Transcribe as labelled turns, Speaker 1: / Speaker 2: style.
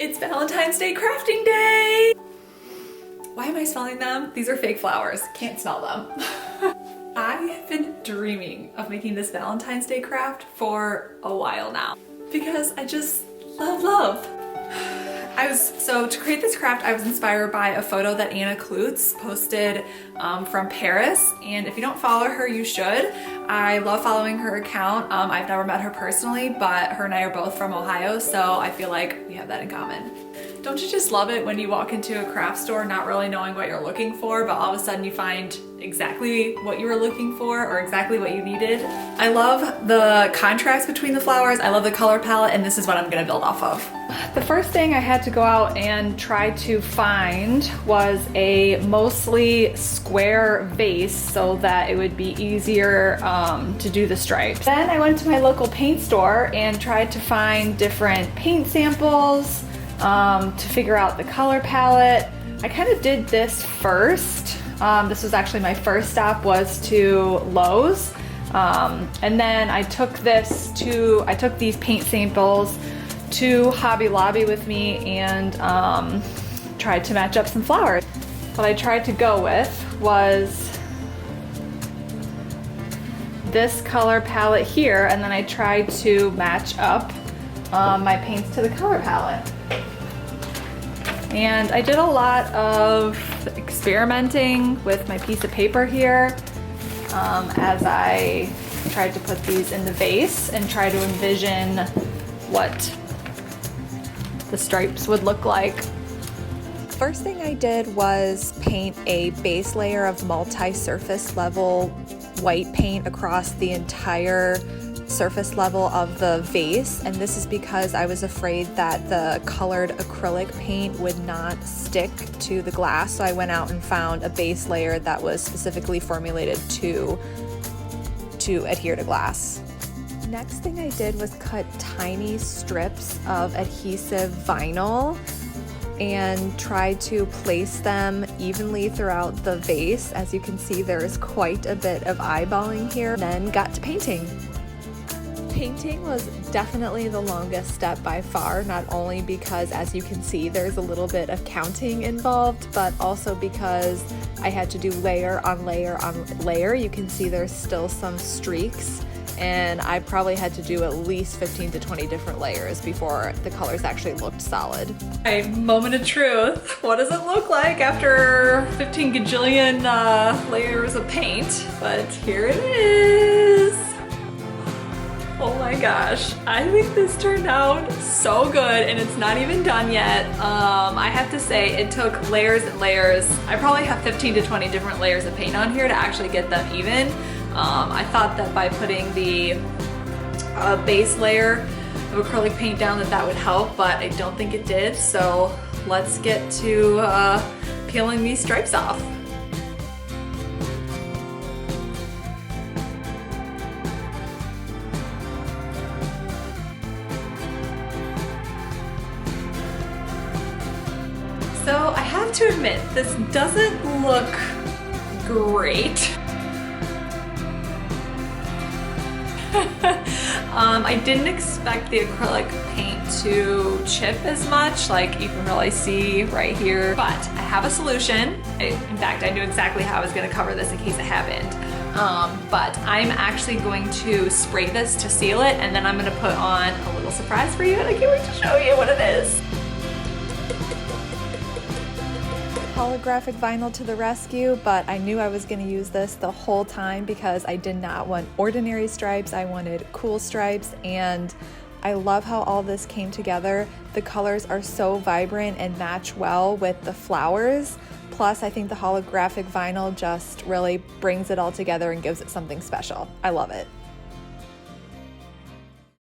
Speaker 1: It's Valentine's Day crafting day! Why am I smelling them? These are fake flowers. Can't smell them. I have been dreaming of making this Valentine's Day craft for a while now because I just love. So to create this craft, I was inspired by a photo that Anna Klutz posted from Paris, and if you don't follow her, you should. I love following her account. I've never met her personally, but her and I are both from Ohio, so I feel like we have that in common. Don't you just love it when you walk into a craft store not really knowing what you're looking for, but all of a sudden you find exactly what you were looking for or exactly what you needed? I love the contrast between the flowers, I love the color palette, and this is what I'm gonna build off of. The first thing I had to go out and try to find was a mostly square vase so that it would be easier to do the stripes. Then I went to my local paint store and tried to find different paint samples to figure out the color palette. I kind of did this first. This was actually my first stop, was to Lowe's. And then I took these paint samples to Hobby Lobby with me and tried to match up some flowers. What I tried to go with was this color palette here, and then I tried to match up my paints to the color palette. And I did a lot of experimenting with my piece of paper here as I tried to put these in the vase and try to envision what the stripes would look like. First thing I did was paint a base layer of multi-surface level white paint across the entire surface level of the vase, and this is because I was afraid that the colored acrylic paint would not stick to the glass, so I went out and found a base layer that was specifically formulated to adhere to glass. Next thing I did was cut tiny strips of adhesive vinyl and tried to place them evenly throughout the vase. As you can see, there is quite a bit of eyeballing here. Then got to painting. Painting was definitely the longest step by far, not only because, as you can see, there's a little bit of counting involved, but also because I had to do layer on layer on layer. You can see there's still some streaks, and I probably had to do at least 15 to 20 different layers before the colors actually looked solid. A moment of truth. What does it look like after 15 gajillion layers of paint? But here it is. Oh my gosh, I think this turned out so good, and it's not even done yet. I have to say it took layers and layers. I probably have 15 to 20 different layers of paint on here to actually get them even. I thought that by putting the base layer of acrylic paint down that would help, but I don't think it did. So let's get to peeling these stripes off. So I have to admit, this doesn't look great. I didn't expect the acrylic paint to chip as much, like you can really see right here, but I have a solution. In fact, I knew exactly how I was gonna cover this in case it happened. But I'm actually going to spray this to seal it, and then I'm gonna put on a little surprise for you, and I can't wait to show you what it is. Holographic vinyl to the rescue, but I knew I was going to use this the whole time because I did not want ordinary stripes. I wanted cool stripes, and I love how all this came together. The colors are so vibrant and match well with the flowers. Plus, I think the holographic vinyl just really brings it all together and gives it something special. I love it.